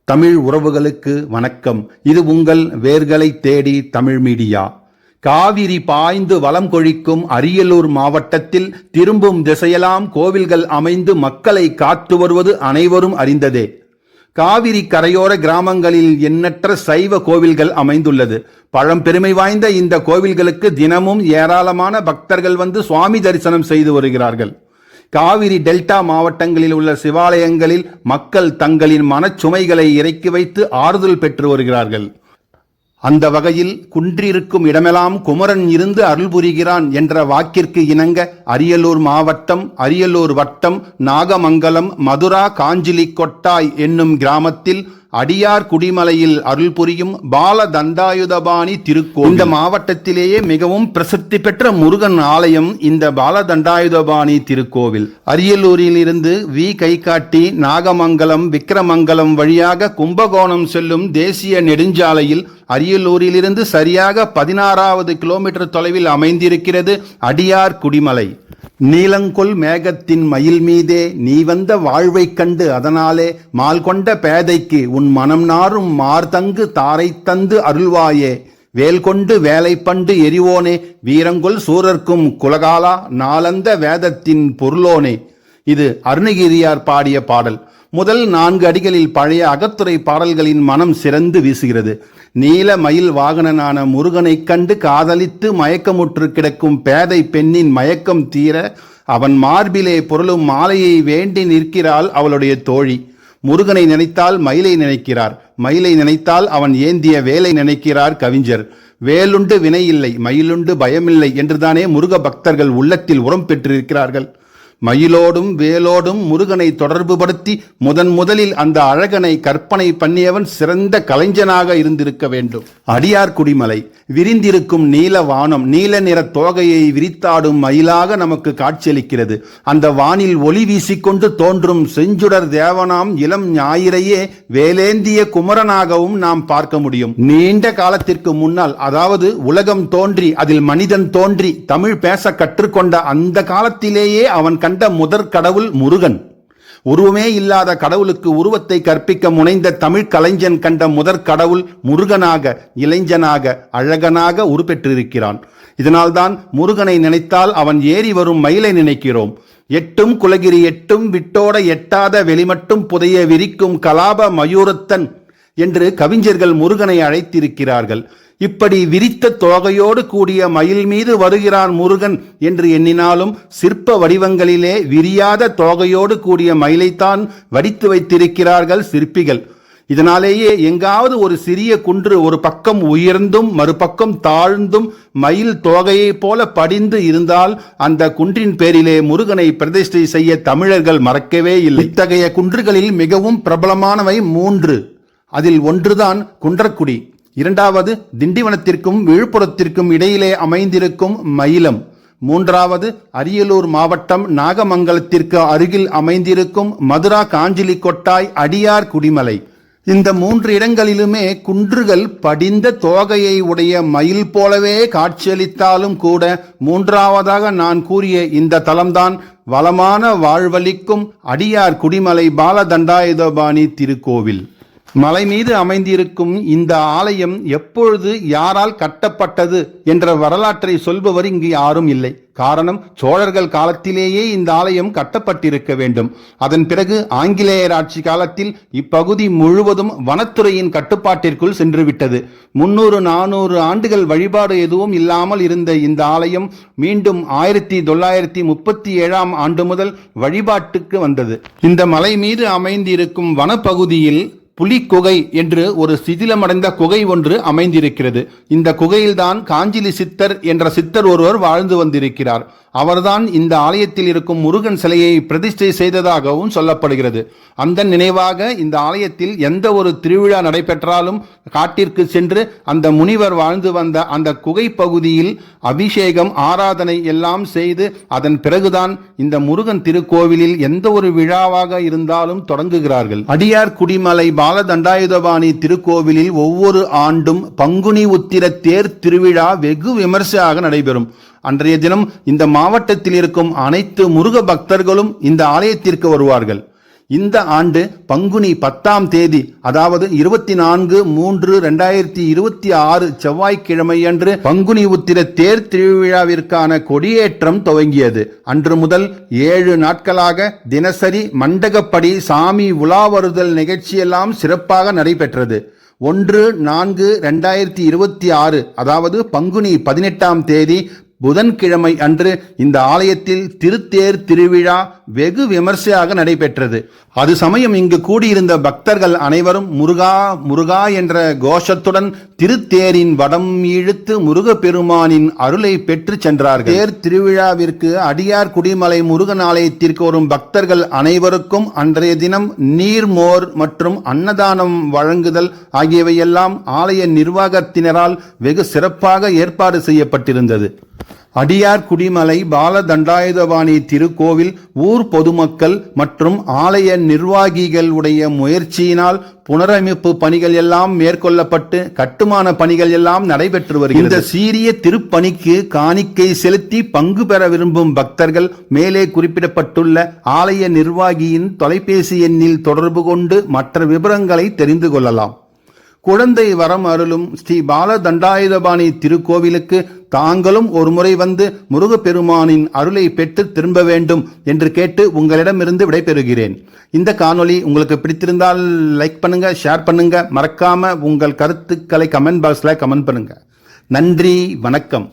தமிழ் உறவுகளுக்கு வணக்கம். இது உங்கள் வேர்களை தேடி தமிழ் மீடியா. காவிரி பாய்ந்து வளம் கொழிக்கும் அரியலூர் மாவட்டத்தில் திரும்பும் திசையெல்லாம் கோவில்கள் அமைந்து மக்களை காத்து வருவது அனைவரும் அறிந்ததே. காவிரி கரையோர கிராமங்களில் எண்ணற்ற சைவ கோவில்கள் அமைந்துள்ளது. பழம்பெருமை வாய்ந்த இந்த கோவில்களுக்கு தினமும் ஏராளமான பக்தர்கள் வந்து சுவாமி தரிசனம் செய்து வருகிறார்கள். காவிரி டெல்டா மாவட்டங்களில் உள்ள சிவாலயங்களில் மக்கள் தங்களின் மனச்சுமைகளை இறக்கி வைத்து ஆறுதல் பெற்று வருகிறார்கள். அந்த வகையில் குன்றிருக்கும் இடமெல்லாம் குமரன் இருந்து அருள் புரிகிறான் என்ற வாக்கிற்கு இணங்க அரியலூர் மாவட்டம், அரியலூர் வட்டம், நாகமங்கலம், மதுரா காஞ்சிலிக்கொட்டாய் என்னும் கிராமத்தில் அடியார் குடிமலையில் அருள் புரியும் பால தண்டாயுதபாணி திருக்கோவில். இந்த மாவட்டத்திலேயே மிகவும் பிரசித்தி பெற்ற முருகன் ஆலயம் இந்த பால தண்டாயுதபாணி திருக்கோவில். அரியலூரில் இருந்து கைகாட்டி நாகமங்கலம், விக்கிரமங்கலம் வழியாக கும்பகோணம் செல்லும் தேசிய நெடுஞ்சாலையில் அரியலூரிலிருந்து சரியாக 16வது கிலோமீட்டர் தொலைவில் அமைந்திருக்கிறது அடியார் குடிமலை. நீலங்கொள் மேகத்தின் மயில் மீதே நீ வந்த வாழ்வைக் கண்டு அதனாலே மால் கொண்ட பேதைக்கு உன் மனம் நாரும் மார்தங்கு தாரை தந்து அருள்வாயே. வேல் கொண்டு வேலை பண்டு எரிவோனே, வீரங்கொள் சூரர்க்கும் குலகாலா, நாளந்த வேதத்தின் பொருளோனே. இது அருணகிரியார் பாடிய பாடல். முதல் 4 அடிகளில் பழைய அகத்துறை பாடல்களின் மனம் சிறந்து வீசுகிறது. நீல மயில் வாகனனான முருகனை கண்டு காதலித்து மயக்கமுற்று கிடக்கும் பேதை பெண்ணின் மயக்கம் தீர அவன் மார்பிலே பொருளும் மாலையை வேண்டி நிற்கிறாள் அவளுடைய தோழி. முருகனை நினைத்தால் மயிலை நினைக்கிறார், மயிலை நினைத்தால் அவன் ஏந்திய வேலை நினைக்கிறார் கவிஞர். வேலுண்டு வினை இல்லை, மயிலுண்டு பயமில்லை என்றுதானே முருக பக்தர்கள் உள்ளத்தில் உரம் பெற்றிருக்கிறார்கள். மயிலோடும் வேலோடும் முருகனை தொடர்புபடுத்தி முதலில் அந்த அழகனை கற்பனை பண்ணியவன் சிறந்த கலைஞனாக இருந்திருக்க வேண்டும். அடியார் குடிமலை விரிந்திருக்கும் நீல வானம் நீல நிற தோகையை விரித்தாடும் மயிலாக நமக்கு காட்சியளிக்கிறது. அந்த வானில் ஒளி வீசிக்கொண்டு தோன்றும் செஞ்சுடர் தேவனாம் இளம் ஞாயிறையே வேலேந்திய குமரனாகவும் நாம் பார்க்க முடியும். நீண்ட காலத்திற்கு முன்னால், அதாவது உலகம் தோன்றி அதில் மனிதன் தோன்றி தமிழ் பேச கற்றுக்கொண்ட அந்த காலத்திலேயே அவன் கண்ட முதற் கடவுள் முருகன். உருவமே இல்லாத கடவுளுக்கு உருவத்தை கற்பிக்க முனைந்த தமிழ் கலைஞன் கண்ட முதற் கடவுள் முருகனாக, இளைஞனாக, அழகனாக உருப்பெற்றிருக்கிறான். இதனால்தான் முருகனை நினைத்தால் அவன் ஏறி வரும் மயிலை நினைக்கிறோம். எட்டும் குலகிரி எட்டும் விட்டோட எட்டாத வெளிமட்டும் புதைய விரிக்கும் கலாப மயூரத்தன் என்று கவிஞர்கள் முருகனை அழைத்திருக்கிறார்கள். இப்படி விரித்த தோகையோடு கூடிய மயில் மீது வருகிறான் முருகன் என்று எண்ணினாலும் சிற்ப வடிவங்களிலே விரியாத தோகையோடு கூடிய மயிலைத்தான் வடித்து வைத்திருக்கிறார்கள் சிற்பிகள். இதனாலேயே எங்காவது ஒரு சிறிய குன்று ஒரு பக்கம் உயர்ந்தும் மறுபக்கம் தாழ்ந்தும் மயில் தோகையை போல படிந்து இருந்தால் அந்த குன்றின் பேரிலே முருகனை பிரதிஷ்டை செய்ய தமிழர்கள் மறக்கவே இல்லை. இத்தகைய குன்றுகளில் மிகவும் பிரபலமானவை 3. அதில் ஒன்றுதான் குன்றக்குடி, 2வது திண்டிவனத்திற்கும் விழுப்புரத்திற்கும் இடையிலே அமைந்திருக்கும் மயிலம், 3வது அரியலூர் மாவட்டம் நாகமங்கலத்திற்கு அருகில் அமைந்திருக்கும் மதுரா காஞ்சிலிக்கொட்டாய் அடியார் குடிமலை. இந்த 3 இடங்களிலுமே குன்றுகள் படிந்த தோகையை உடைய மயில் போலவே காட்சியளித்தாலும் கூட 3வதாக நான் கூறிய இந்த தலம்தான் வளமான வாழ்வளிக்கும் அடியார் குடிமலை பால தண்டாயுதபாணி திருக்கோவில். மலை மீது அமைந்திருக்கும் இந்த ஆலயம் எப்பொழுது யாரால் கட்டப்பட்டது என்ற வரலாற்றை சொல்பவர் இங்கு யாரும் இல்லை. காரணம், சோழர்கள் காலத்திலேயே இந்த ஆலயம் கட்டப்பட்டிருக்க வேண்டும். அதன் பிறகு ஆங்கிலேயர் ஆட்சி காலத்தில் இப்பகுதி முழுவதும் வனத்துறையின் கட்டுப்பாட்டிற்குள் சென்றுவிட்டது. 300-400 ஆண்டுகள் வழிபாடு எதுவும் இல்லாமல் இருந்த இந்த ஆலயம் மீண்டும் 1937ஆம் ஆண்டு முதல் வழிபாட்டுக்கு வந்தது. இந்த மலை மீது அமைந்திருக்கும் வனப்பகுதியில் புலிக்குகை என்று ஒரு சிதிலமடைந்த குகை ஒன்று அமைந்திருக்கிறது. இந்த குகையில்தான் காஞ்சிலி சித்தர் என்ற சித்தர் ஒருவர் வாழ்ந்து வந்திருக்கிறார். அவர்தான் இந்த ஆலயத்தில் இருக்கும் முருகன் சிலையை பிரதிஷ்டை செய்ததாகவும் சொல்லப்படுகிறது. அந்த நினைவாக இந்த ஆலயத்தில் எந்த ஒரு திருவிழா நடைபெற்றாலும் காட்டிற்கு சென்று அந்த முனிவர் வாழ்ந்து வந்த அந்த குகை பகுதியில் அபிஷேகம், ஆராதனை எல்லாம் செய்து அதன் பிறகுதான் இந்த முருகன் திருக்கோவிலில் எந்த ஒரு விழாவாக இருந்தாலும் தொடங்குகிறார்கள். அடியார் குடிமலை பால தண்டாயுதபாணி திருக்கோவிலில் ஒவ்வொரு ஆண்டும் பங்குனி உத்திர தேர் திருவிழா வெகு விமர்சையாக நடைபெறும். அன்றைய தினம் இந்த மாவட்டத்தில் இருக்கும் அனைத்து முருக பக்தர்களும் இந்த ஆலயத்திற்கு வருவார்கள். இந்த ஆண்டு பங்குனி 10ஆம் தேதி அதாவது 24/3/2026 செவ்வாய்க்கிழமையன்று பங்குனி உத்திர தேர் திருவிழாவிற்கான கொடியேற்றம் துவங்கியது. அன்று முதல் 7 நாட்களாக தினசரி மண்டகப்படி சாமி உலா வருதல் நிகழ்ச்சியெல்லாம் சிறப்பாக நடைபெற்றது. 1/4/2026 அதாவது பங்குனி 18ஆம் தேதி புதன்கிழமை அன்று இந்த ஆலயத்தில் திருத்தேர் திருவிழா வெகு விமர்சையாக நடைபெற்றது. அது சமயம் இங்கு கூடியிருந்த பக்தர்கள் அனைவரும் முருகா முருகா என்ற கோஷத்துடன் திருத்தேரின் வடம் இழுத்து முருகப்பெருமானின் அருளை பெற்று சென்றார்கள். தேர் திருவிழாவிற்கு அடியார் குடிமலை முருகன் ஆலயத்திற்கு வரும் பக்தர்கள் அனைவருக்கும் அன்றைய தினம் நீர்மோர் மற்றும் அன்னதானம் வழங்குதல் ஆகியவையெல்லாம் ஆலய நிர்வாகத்தினரால் வெகு சிறப்பாக ஏற்பாடு செய்யப்பட்டிருந்தது. அடியார் குடிமலை பாலதண்டாயுதபாணி திருக்கோவில் ஊர் பொதுமக்கள் மற்றும் ஆலய நிர்வாகிகள் உடைய முயற்சியினால் புனரமைப்பு பணிகள் எல்லாம் மேற்கொள்ளப்பட்டு கட்டுமான பணிகள் எல்லாம் நடைபெற்று வருகிறது. இந்த சீரிய திருப்பணிக்கு காணிக்கை செலுத்தி பங்கு பெற விரும்பும் பக்தர்கள் மேலே குறிப்பிடப்பட்டுள்ள ஆலய நிர்வாகியின் தொலைபேசி எண்ணில் தொடர்பு கொண்டு மற்ற விவரங்களை தெரிந்து கொள்ளலாம். குழந்தை வரம் அருளும் ஸ்ரீ பாலதண்டாயுதபாணி திருக்கோவிலுக்கு தாங்களும் ஒரு முறை வந்து முருகப்பெருமானின் அருளை பெற்று திரும்ப வேண்டும் என்று கேட்டு உங்களிடமிருந்து விடைபெறுகிறேன். இந்த காணொளி உங்களுக்கு பிடித்திருந்தால் லைக் பண்ணுங்க, ஷேர் பண்ணுங்க, மறக்காம உங்கள் கருத்துக்களை கமெண்ட் பாக்ஸ்ல கமெண்ட் பண்ணுங்க. நன்றி, வணக்கம்.